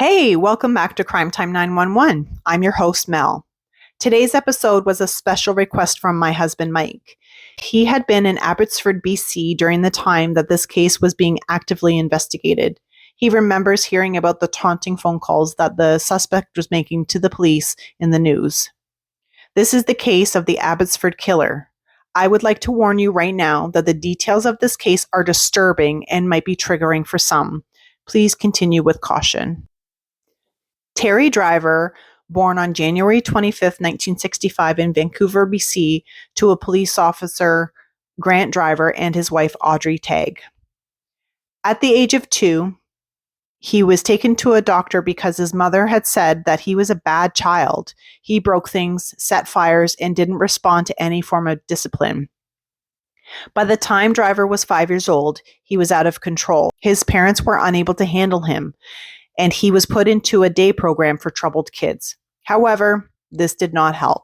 Hey, welcome back to Crime Time 911. I'm your host, Mel. Today's episode was a special request from my husband, Mike. He had been in Abbotsford, BC during the time that this case was being actively investigated. He remembers hearing about the taunting phone calls that the suspect was making to the police in the news. This is the case of the Abbotsford Killer. I would like to warn you right now that the details of this case are disturbing and might be triggering for some. Please continue with caution. Terry Driver, born on January 25th, 1965 in Vancouver, BC, to a police officer, Grant Driver, and his wife, Audrey Tagg. At the age of 2, he was taken to a doctor because his mother had said that he was a bad child. He broke things, set fires, and didn't respond to any form of discipline. By the time Driver was 5 years old, he was out of control. His parents were unable to handle him, and he was put into a day program for troubled kids. However, this did not help.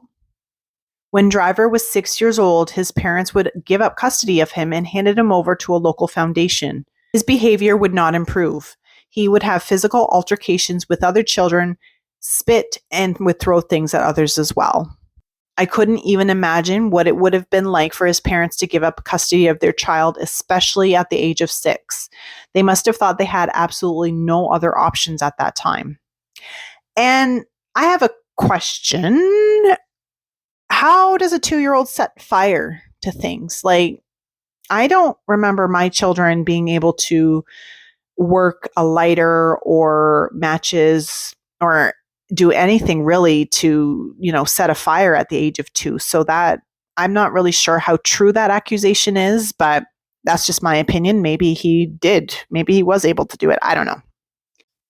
When Driver was 6 years old, his parents would give up custody of him and handed him over to a local foundation. His behavior would not improve. He would have physical altercations with other children, spit, and would throw things at others as well. I couldn't even imagine what it would have been like for his parents to give up custody of their child, especially at the age of 6. They must have thought they had absolutely no other options at that time. And I have a question. How does a 2-year-old set fire to things? I don't remember my children being able to work a lighter or matches or do anything really to, set a fire at the age of 2. So that I'm not really sure how true that accusation is, but that's just my opinion. Maybe he did. Maybe he was able to do it. I don't know.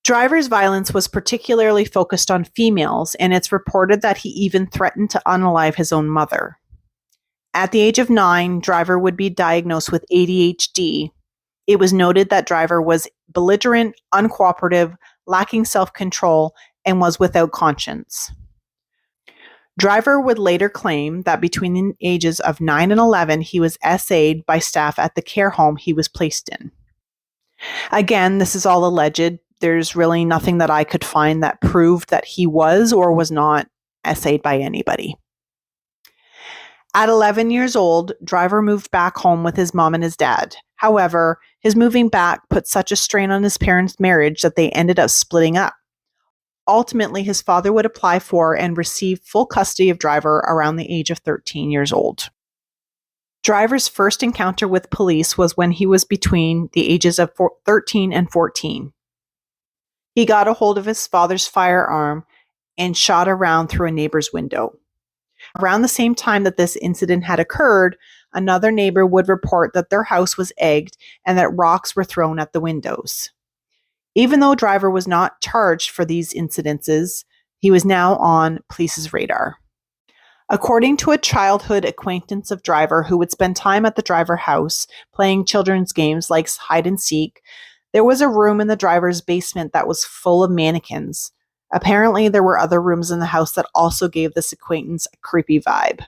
Driver's violence was particularly focused on females, and it's reported that he even threatened to unalive his own mother. At the age of 9, Driver would be diagnosed with ADHD. It was noted that Driver was belligerent, uncooperative, lacking self-control, and was without conscience. Driver would later claim that between the ages of 9 and 11, he was SA'd by staff at the care home he was placed in. Again, this is all alleged. There's really nothing that I could find that proved that he was or was not SA'd by anybody. At 11 years old, Driver moved back home with his mom and his dad. However, his moving back put such a strain on his parents' marriage that they ended up splitting up. Ultimately, his father would apply for and receive full custody of Driver around the age of 13 years old. Driver's first encounter with police was when he was between the ages of 13 and 14. He got a hold of his father's firearm and shot a round through a neighbor's window. Around the same time that this incident had occurred, another neighbor would report that their house was egged and that rocks were thrown at the windows. Even though Driver was not charged for these incidences, he was now on police's radar. According to a childhood acquaintance of Driver who would spend time at the Driver house playing children's games like hide and seek, there was a room in the Driver's basement that was full of mannequins. Apparently, there were other rooms in the house that also gave this acquaintance a creepy vibe.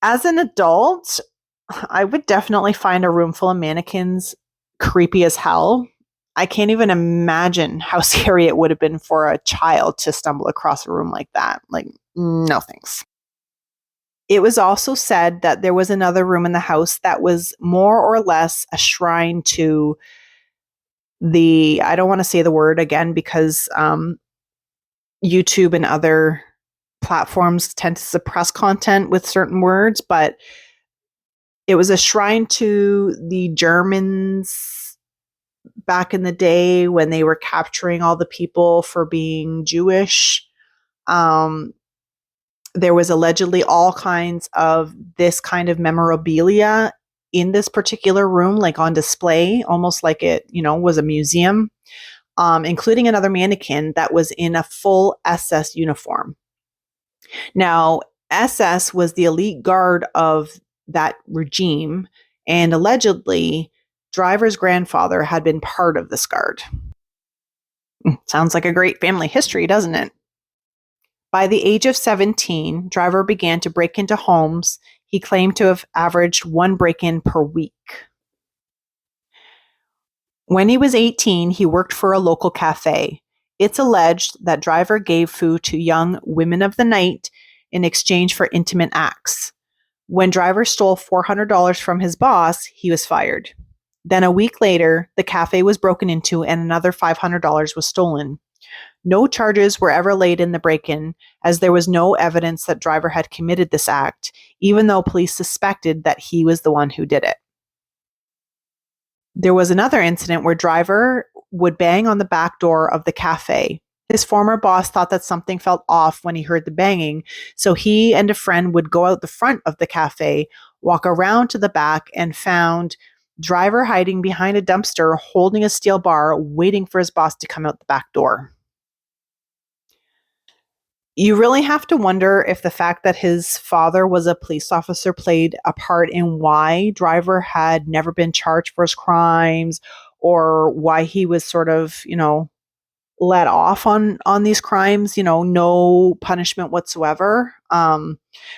As an adult, I would definitely find a room full of mannequins creepy as hell. I can't even imagine how scary it would have been for a child to stumble across a room like that. No thanks. It was also said that there was another room in the house that was more or less a shrine to I don't want to say the word again because YouTube and other platforms tend to suppress content with certain words, but it was a shrine to the Germans back in the day when they were capturing all the people for being Jewish. There was allegedly all kinds of this kind of memorabilia in this particular room, on display, almost like it, was a museum, including another mannequin that was in a full SS uniform. Now, SS was the elite guard of that regime, and allegedly, Driver's grandfather had been part of this guard. Sounds like a great family history, doesn't it? By the age of 17, Driver began to break into homes. He claimed to have averaged one break-in per week. When he was 18, he worked for a local cafe. It's alleged that driver gave food to young women of the night in exchange for intimate acts. When driver stole $400 from his boss, he was fired. Then a week later, the cafe was broken into and another $500 was stolen. No charges were ever laid in the break-in, as there was no evidence that driver had committed this act, even though police suspected that he was the one who did it. There was another incident where driver would bang on the back door of the cafe. His former boss thought that something felt off when he heard the banging, so he and a friend would go out the front of the cafe, walk around to the back, and found driver hiding behind a dumpster holding a steel bar, waiting for his boss to come out the back door. You really have to wonder if the fact that his father was a police officer played a part in why driver had never been charged for his crimes, or why he was sort of, let off on these crimes, no punishment whatsoever,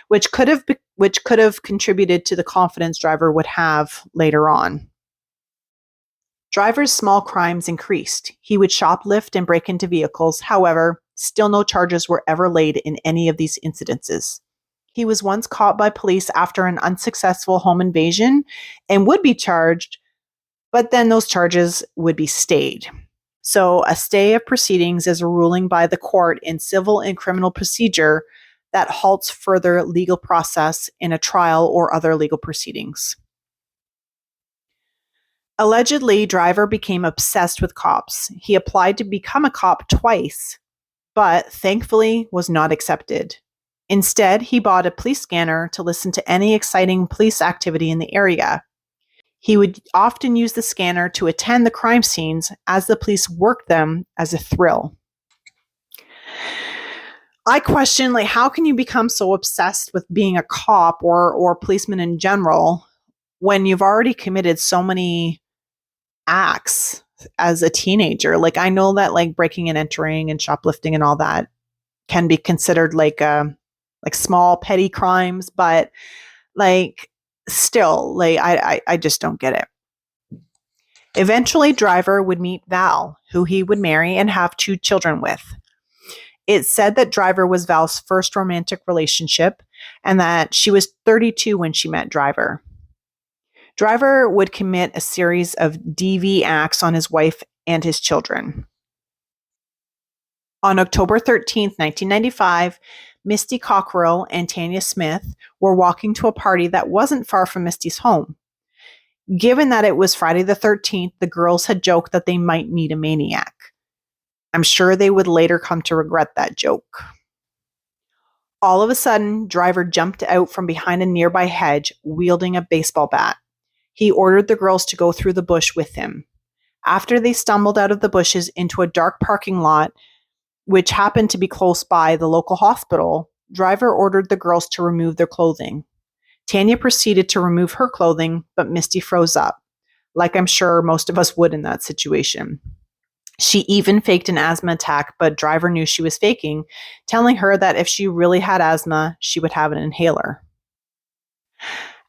which could have contributed to the confidence driver would have later on. Driver's small crimes increased. He would shoplift and break into vehicles. However, still no charges were ever laid in any of these incidences. He was once caught by police after an unsuccessful home invasion and would be charged, but then those charges would be stayed. So a stay of proceedings is a ruling by the court in civil and criminal procedure that halts further legal process in a trial or other legal proceedings. Allegedly, driver became obsessed with cops. He applied to become a cop twice, but thankfully was not accepted. Instead, he bought a police scanner to listen to any exciting police activity in the area. He would often use the scanner to attend the crime scenes as the police worked them as a thrill. I question, how can you become so obsessed with being a cop or policeman in general when you've already committed so many acts as a teenager? I know that breaking and entering and shoplifting and all that can be considered like small petty crimes, but still, I just don't get it. Eventually, driver would meet Val, who he would marry and have 2 children with. It's said that driver was Val's first romantic relationship and that she was 32 when she met driver. Driver would commit a series of DV acts on his wife and his children. On October 13th, 1995, Misty Cockrell and Tanya Smith were walking to a party that wasn't far from Misty's home. Given that it was Friday the 13th, the girls had joked that they might meet a maniac. I'm sure they would later come to regret that joke. All of a sudden, driver jumped out from behind a nearby hedge, wielding a baseball bat. He ordered the girls to go through the bush with him. After they stumbled out of the bushes into a dark parking lot, which happened to be close by the local hospital, driver ordered the girls to remove their clothing. Tanya proceeded to remove her clothing, but Misty froze up, like I'm sure most of us would in that situation. She even faked an asthma attack, but driver knew she was faking, telling her that if she really had asthma, she would have an inhaler.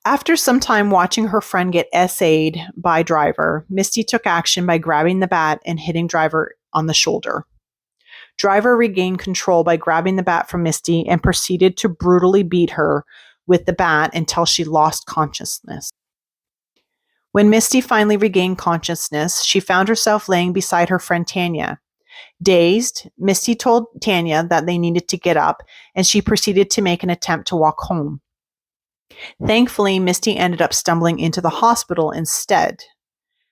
After some time watching her friend get SA'd by driver, Misty took action by grabbing the bat and hitting driver on the shoulder. Driver regained control by grabbing the bat from Misty and proceeded to brutally beat her with the bat until she lost consciousness. When Misty finally regained consciousness, she found herself laying beside her friend Tanya. Dazed, Misty told Tanya that they needed to get up, and she proceeded to make an attempt to walk home. Thankfully, Misty ended up stumbling into the hospital instead.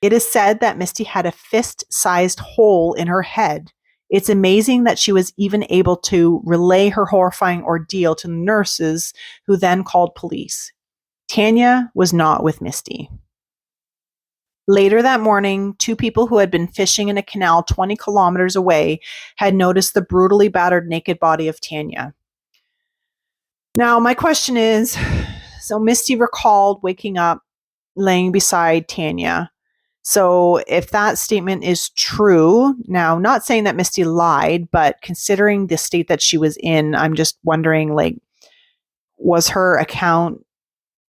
It is said that Misty had a fist-sized hole in her head. It's amazing that she was even able to relay her horrifying ordeal to the nurses, who then called police. Tanya was not with Misty. Later that morning, 2 people who had been fishing in a canal 20 kilometers away had noticed the brutally battered naked body of Tanya. Now, my question is, so Misty recalled waking up laying beside Tanya. So if that statement is true, now not saying that Misty lied, but considering the state that she was in, I'm just wondering, was her account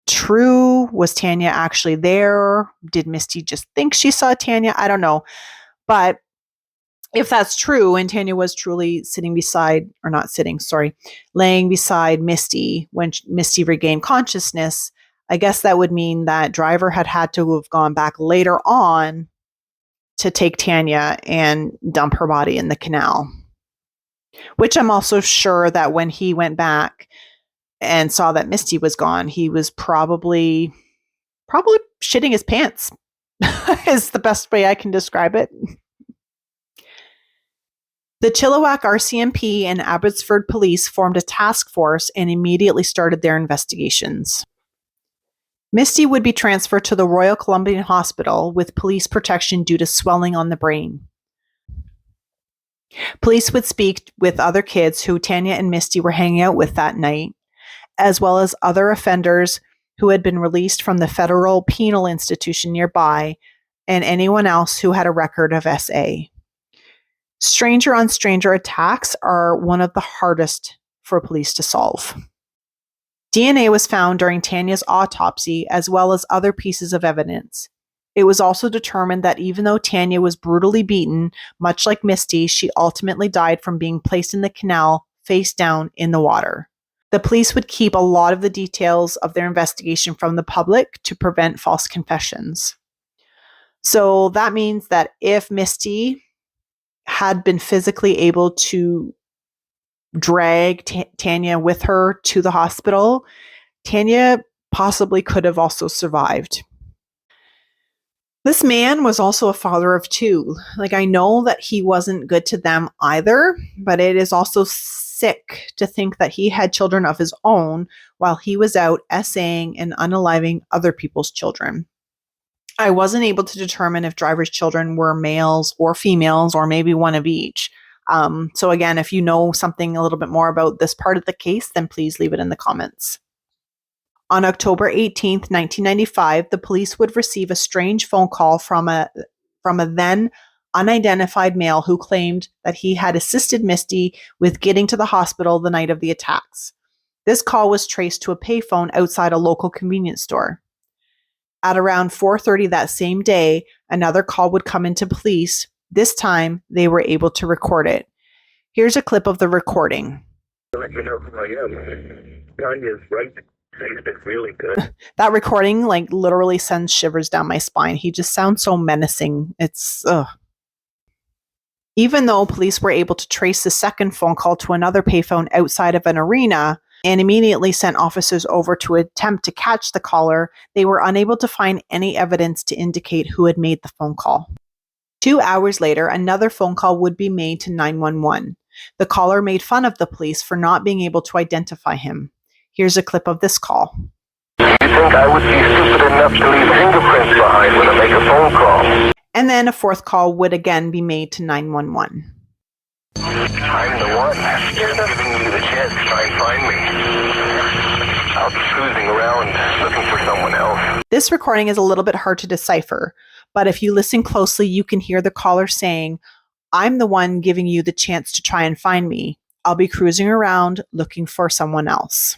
true? Was Tanya actually there? Did Misty just think she saw Tanya? I don't know. But if that's true, and Tanya was truly laying beside Misty when Misty regained consciousness, I guess that would mean that Driver had to have gone back later on to take Tanya and dump her body in the canal. Which I'm also sure that when he went back and saw that Misty was gone, he was probably shitting his pants is the best way I can describe it. The Chilliwack RCMP and Abbotsford Police formed a task force and immediately started their investigations. Misty would be transferred to the Royal Columbian Hospital with police protection due to swelling on the brain. Police would speak with other kids who Tanya and Misty were hanging out with that night, as well as other offenders who had been released from the federal penal institution nearby, and anyone else who had a record of SA. Stranger on stranger attacks are one of the hardest for police to solve. DNA was found during Tanya's autopsy, as well as other pieces of evidence. It was also determined that even though Tanya was brutally beaten, much like Misty, she ultimately died from being placed in the canal face down in the water. The police would keep a lot of the details of their investigation from the public to prevent false confessions. So that means that if Misty had been physically able to drag Tanya with her to the hospital, Tanya possibly could have also survived. This man was also a father of two. I know that he wasn't good to them either, but it is also sick to think that he had children of his own while he was out essaying and unaliving other people's children. I wasn't able to determine if Driver's children were males or females, or maybe one of each. So again, if you know something a little bit more about this part of the case, then please leave it in the comments. On October 18th, 1995, the police would receive a strange phone call from a then unidentified male who claimed that he had assisted Misty with getting to the hospital the night of the attacks. This call was traced to a payphone outside a local convenience store. At around 4:30 that same day, another call would come into police. This time, they were able to record it. Here's a clip of the recording. Let you know who I am. Tanya's right. Tastes really good. That recording, literally sends shivers down my spine. He just sounds so menacing. It's, ugh. Even though police were able to trace the second phone call to another payphone outside of an arena and immediately sent officers over to attempt to catch the caller, they were unable to find any evidence to indicate who had made the phone call. 2 hours later, another phone call would be made to 911. The caller made fun of the police for not being able to identify him. Here's a clip of this call. You think I would be stupid enough to leave fingerprints behind when I make a phone call? And then a fourth call would again be made to 911. I'm the one. Just giving you the chance to try and find me. I'll be cruising around looking for someone else. This recording is a little bit hard to decipher, but if you listen closely, you can hear the caller saying, "I'm the one giving you the chance to try and find me. I'll be cruising around looking for someone else."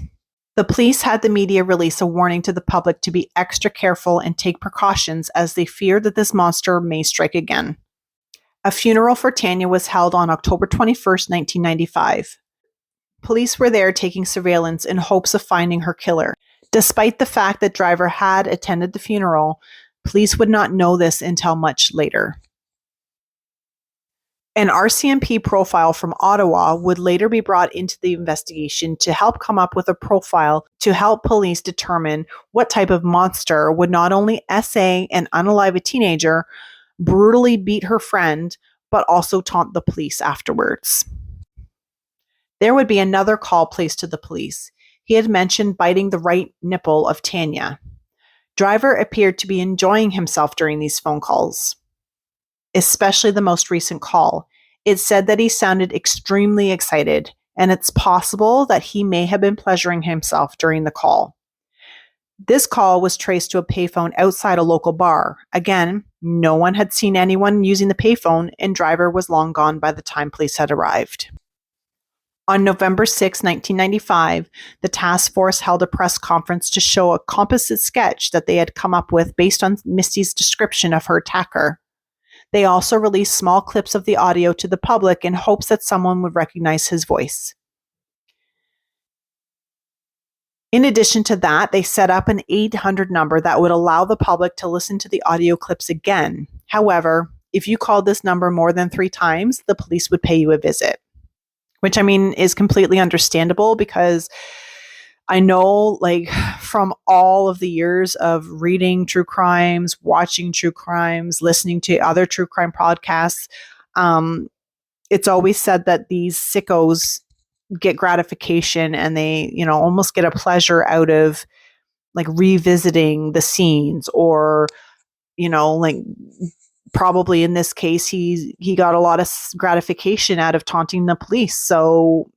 The police had the media release a warning to the public to be extra careful and take precautions as they feared that this monster may strike again. A funeral for Tanya was held on October 21st, 1995. Police were there taking surveillance in hopes of finding her killer. Despite the fact that Driver had attended the funeral, police would not know this until much later. An RCMP profile from Ottawa would later be brought into the investigation to help come up with a profile to help police determine what type of monster would not only SA and unalive a teenager, brutally beat her friend, but also taunt the police afterwards. There would be another call placed to the police. He had mentioned biting the right nipple of Tanya. Driver appeared to be enjoying himself during these phone calls, especially the most recent call. It said that he sounded extremely excited, and it's possible that he may have been pleasuring himself during the call. This call was traced to a payphone outside a local bar. Again, no one had seen anyone using the payphone, and Driver was long gone by the time police had arrived. On November 6, 1995, the task force held a press conference to show a composite sketch that they had come up with based on Misty's description of her attacker. They also released small clips of the audio to the public in hopes that someone would recognize his voice. In addition to that, they set up an 800 number that would allow the public to listen to the audio clips again. However, if you called this number more than 3 times, the police would pay you a visit. Which, I mean, is completely understandable because I know, like, from all of the years of reading true crimes, watching true crimes, listening to other true crime podcasts, it's always said that these sickos get gratification and they, almost get a pleasure out of, like, revisiting the scenes or, like, probably in this case, he got a lot of gratification out of taunting the police. So,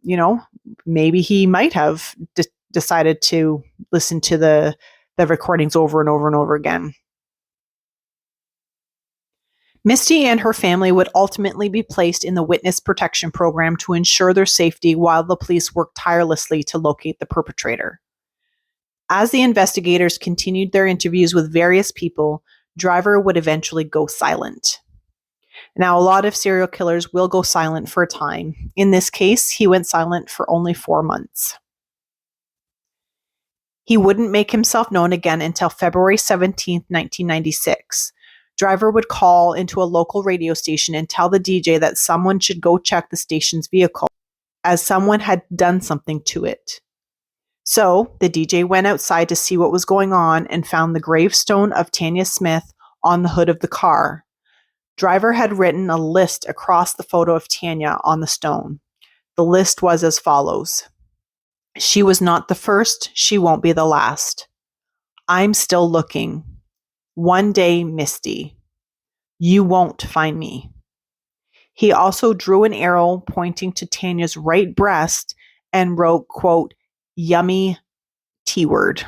maybe he might have decided to listen to the recordings over and over and over again. Misty and her family would ultimately be placed in the witness protection program to ensure their safety while the police worked tirelessly to locate the perpetrator. As the investigators continued their interviews with various people, Driver would eventually go silent. Now, a lot of serial killers will go silent for a time. In this case, he went silent for only 4 months. He wouldn't make himself known again until February 17, 1996. Driver would call into a local radio station and tell the DJ that someone should go check the station's vehicle, as someone had done something to it. So the DJ went outside to see what was going on and found the gravestone of Tanya Smith on the hood of the car. Driver had written a list across the photo of Tanya on the stone. The list was as follows. She was not the first, she won't be the last. I'm still looking. One day, Misty. You won't find me. He also drew an arrow pointing to Tanya's right breast and wrote, quote, yummy T-word.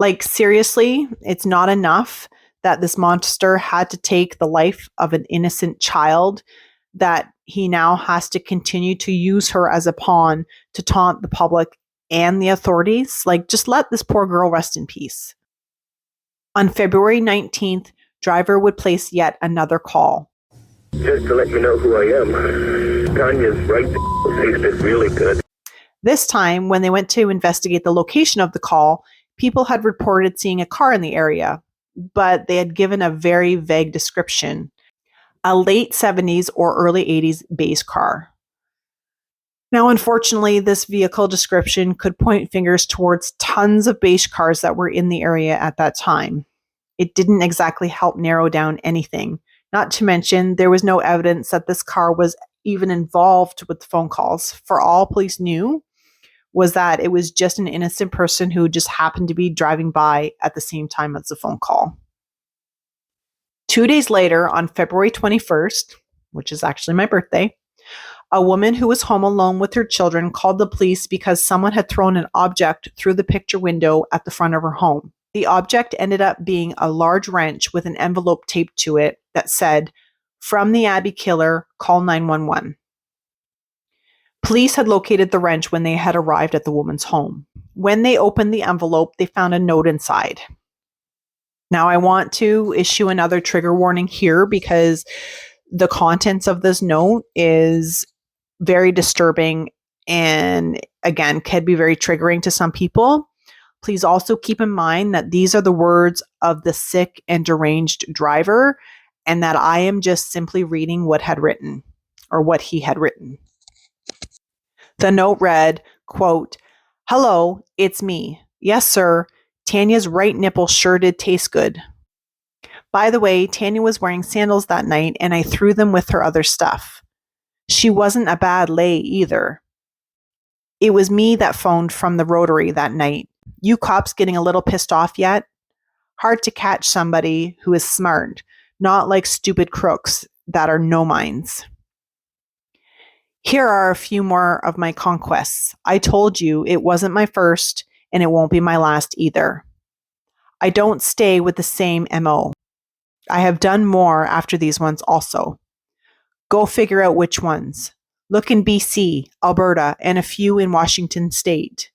Like, seriously, it's not enough that this monster had to take the life of an innocent child, that he now has to continue to use her as a pawn to taunt the public and the authorities. Like, just let this poor girl rest in peace. On February 19th, Driver would place yet another call. Just to let you know who I am, Tanya's right tasted really good. This time, when they went to investigate the location of the call, people had reported seeing a car in the area, but they had given a very vague description. A late 70s or early 80s beige car. Now, unfortunately, this vehicle description could point fingers towards tons of beige cars that were in the area at that time. It didn't exactly help narrow down anything. Not to mention, there was no evidence that this car was even involved with the phone calls. For all police knew was that it was just an innocent person who just happened to be driving by at the same time as the phone call. 2 days later, on February 21st, which is actually my birthday, a woman who was home alone with her children called the police because someone had thrown an object through the picture window at the front of her home. The object ended up being a large wrench with an envelope taped to it that said, "From the Abbey Killer, call 911. Police had located the wrench when they had arrived at the woman's home. When they opened the envelope, they found a note inside. Now, I want to issue another trigger warning here because the contents of this note is very disturbing and, again, can be very triggering to some people. Please also keep in mind that these are the words of the sick and deranged driver, and that I am just simply reading what he had written. The note read, quote, "Hello, it's me. Yes, sir. Tanya's right nipple sure did taste good. By the way, Tanya was wearing sandals that night, and I threw them with her other stuff. She wasn't a bad lay either. It was me that phoned from the Rotary that night. You cops getting a little pissed off yet? Hard to catch somebody who is smart, not like stupid crooks that are no minds. Here are a few more of my conquests. I told you it wasn't my first, and it won't be my last either. I don't stay with the same MO. I have done more after these ones also. Go figure out which ones. Look in BC, Alberta, and a few in Washington state.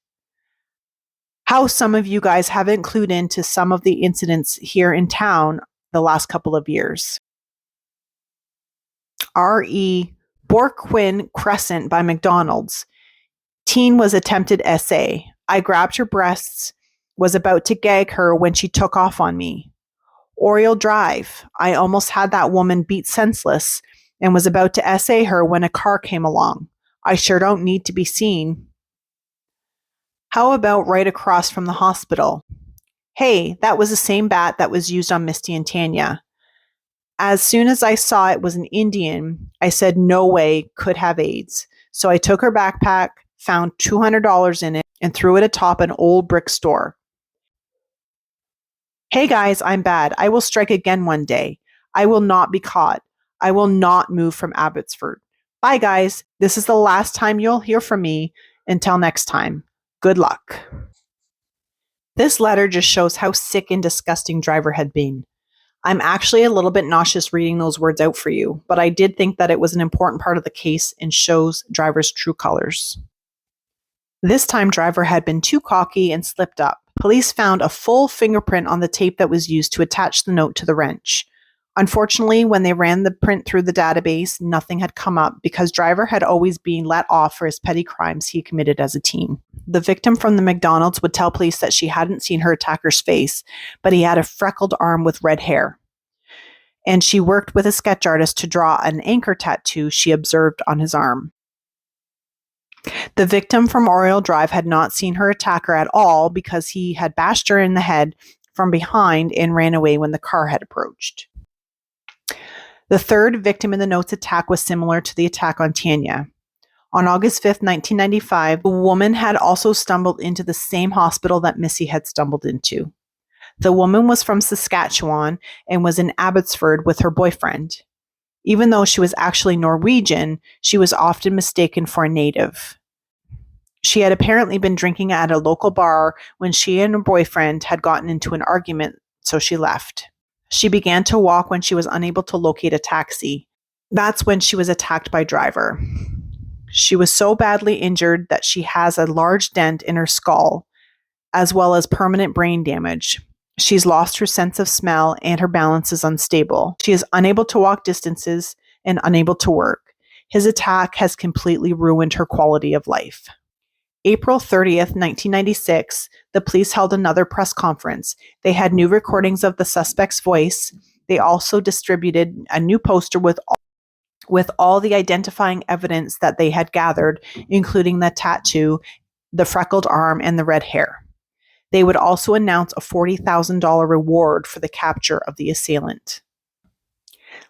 How some of you guys haven't clued into some of the incidents here in town the last couple of years. R.E. Borquin Crescent by McDonald's. Teen was attempted SA. I grabbed her breasts, was about to gag her when she took off on me. Oriole Drive. I almost had that woman beat senseless and was about to SA her when a car came along. I sure don't need to be seen. How about right across from the hospital? Hey, that was the same bat that was used on Misty and Tanya. As soon as I saw it was an Indian, I said no way, could have AIDS. So I took her backpack, found $200 in it, and threw it atop an old brick store. Hey guys, I'm bad. I will strike again one day. I will not be caught. I will not move from Abbotsford. Bye guys. This is the last time you'll hear from me. Until next time. Good luck. This letter just shows how sick and disgusting Driver had been. I'm actually a little bit nauseous reading those words out for you, but I did think that it was an important part of the case and shows Driver's true colors. This time Driver had been too cocky and slipped up. Police found a full fingerprint on the tape that was used to attach the note to the wrench. Unfortunately, when they ran the print through the database, nothing had come up because Driver had always been let off for his petty crimes he committed as a teen. The victim from the McDonald's would tell police that she hadn't seen her attacker's face, but he had a freckled arm with red hair. And she worked with a sketch artist to draw an anchor tattoo she observed on his arm. The victim from Oriole Drive had not seen her attacker at all because he had bashed her in the head from behind and ran away when the car had approached. The third victim in the note's attack was similar to the attack on Tanya. On August 5th, 1995, the woman had also stumbled into the same hospital that Missy had stumbled into. The woman was from Saskatchewan and was in Abbotsford with her boyfriend. Even though she was actually Norwegian, she was often mistaken for a native. She had apparently been drinking at a local bar when she and her boyfriend had gotten into an argument, so she left. She began to walk when she was unable to locate a taxi. That's when she was attacked by Driver. She was so badly injured that she has a large dent in her skull, as well as permanent brain damage. She's lost her sense of smell and her balance is unstable. She is unable to walk distances and unable to work. His attack has completely ruined her quality of life. April 30th, 1996, the police held another press conference. They had new recordings of the suspect's voice. They also distributed a new poster with all the identifying evidence that they had gathered, including the tattoo, the freckled arm, and the red hair. They would also announce a $40,000 reward for the capture of the assailant.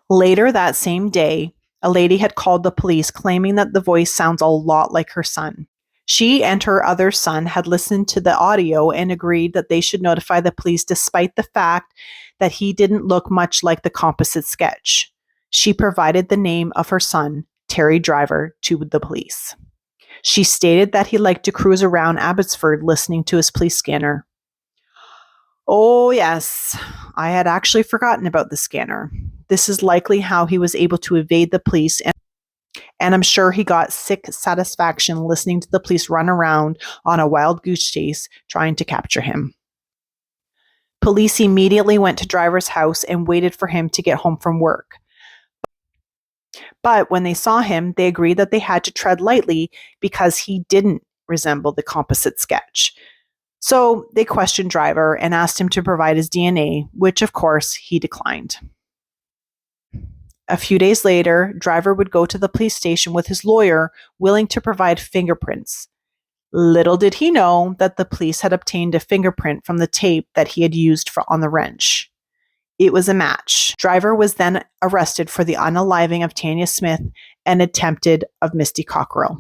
Later that same day, a lady had called the police claiming that the voice sounds a lot like her son. She and her other son had listened to the audio and agreed that they should notify the police despite the fact that he didn't look much like the composite sketch. She provided the name of her son, Terry Driver, to the police. She stated that he liked to cruise around Abbotsford listening to his police scanner. Oh yes, I had actually forgotten about the scanner. This is likely how he was able to evade the police, and I'm sure he got sick satisfaction listening to the police run around on a wild goose chase trying to capture him. Police immediately went to Driver's house and waited for him to get home from work. But when they saw him, they agreed that they had to tread lightly because he didn't resemble the composite sketch. So they questioned Driver and asked him to provide his DNA, which of course he declined. A few days later, Driver would go to the police station with his lawyer, willing to provide fingerprints. Little did he know that the police had obtained a fingerprint from the tape that he had used on the wrench. It was a match. Driver was then arrested for the unaliving of Tanya Smith and attempted of Misty Cockrell.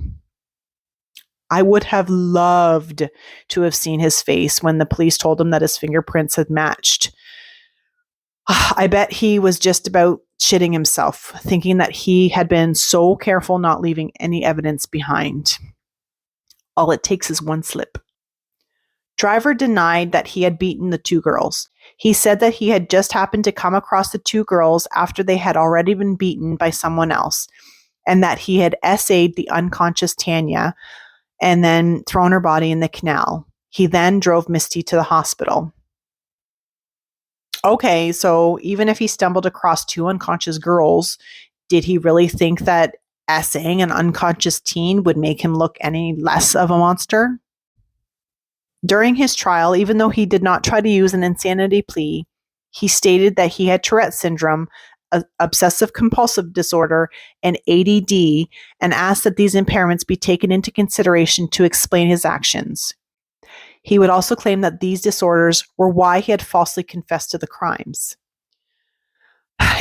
I would have loved to have seen his face when the police told him that his fingerprints had matched. I bet he was just about shitting himself, thinking that he had been so careful not leaving any evidence behind. All it takes is one slip. Driver denied that he had beaten the two girls. He said that he had just happened to come across the two girls after they had already been beaten by someone else, and that he had essayed the unconscious Tanya and then thrown her body in the canal. He then drove Misty to the hospital. Okay, so even if he stumbled across two unconscious girls, did he really think that essaying an unconscious teen would make him look any less of a monster? During his trial, even though he did not try to use an insanity plea, he stated that he had Tourette syndrome, obsessive compulsive disorder, and ADD, and asked that these impairments be taken into consideration to explain his actions. He would also claim that these disorders were why he had falsely confessed to the crimes.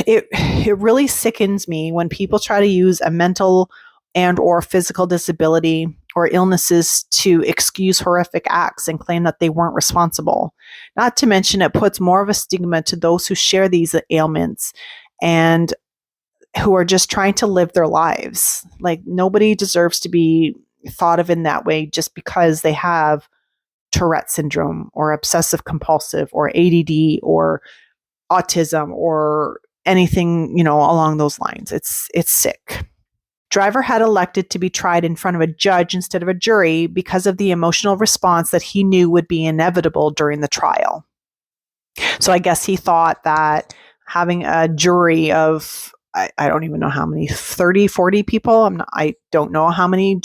It really sickens me when people try to use a mental and or physical disability or illnesses to excuse horrific acts and claim that they weren't responsible. Not to mention, it puts more of a stigma to those who share these ailments and who are just trying to live their lives. Like, nobody deserves to be thought of in that way just because they have Tourette syndrome or obsessive compulsive or ADD or autism or anything, along those lines. It's sick. Driver had elected to be tried in front of a judge instead of a jury because of the emotional response that he knew would be inevitable during the trial. So I guess he thought that having a jury of, I don't even know how many, 30, 40 people. I don't know how many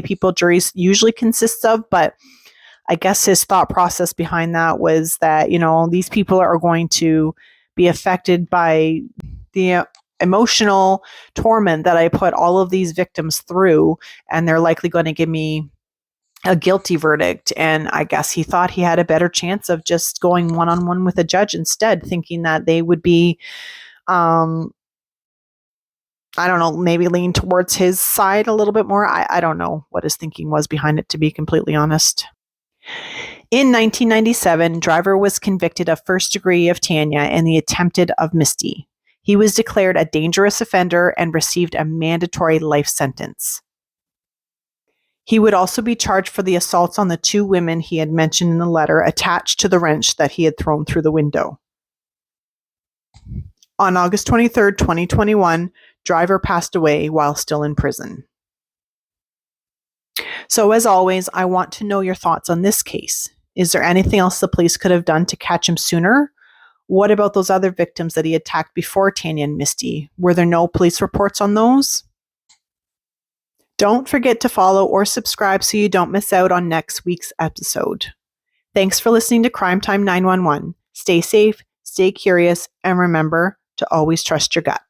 people juries usually consists of, but I guess his thought process behind that was that, these people are going to be affected by the emotional torment that I put all of these victims through, and they're likely going to give me a guilty verdict. And I guess he thought he had a better chance of just going one-on-one with a judge instead, thinking that they would be, I don't know, maybe lean towards his side a little bit more. I don't know what his thinking was behind it, to be completely honest. In 1997, Driver was convicted of first degree of Tanya and the attempted of Misty. He was declared a dangerous offender and received a mandatory life sentence. He would also be charged for the assaults on the two women he had mentioned in the letter attached to the wrench that he had thrown through the window. On August 23, 2021, Driver passed away while still in prison. So as always, I want to know your thoughts on this case. Is there anything else the police could have done to catch him sooner? What about those other victims that he attacked before Tanya and Misty? Were there no police reports on those? Don't forget to follow or subscribe so you don't miss out on next week's episode. Thanks for listening to Crime Time 911. Stay safe, stay curious, and remember to always trust your gut.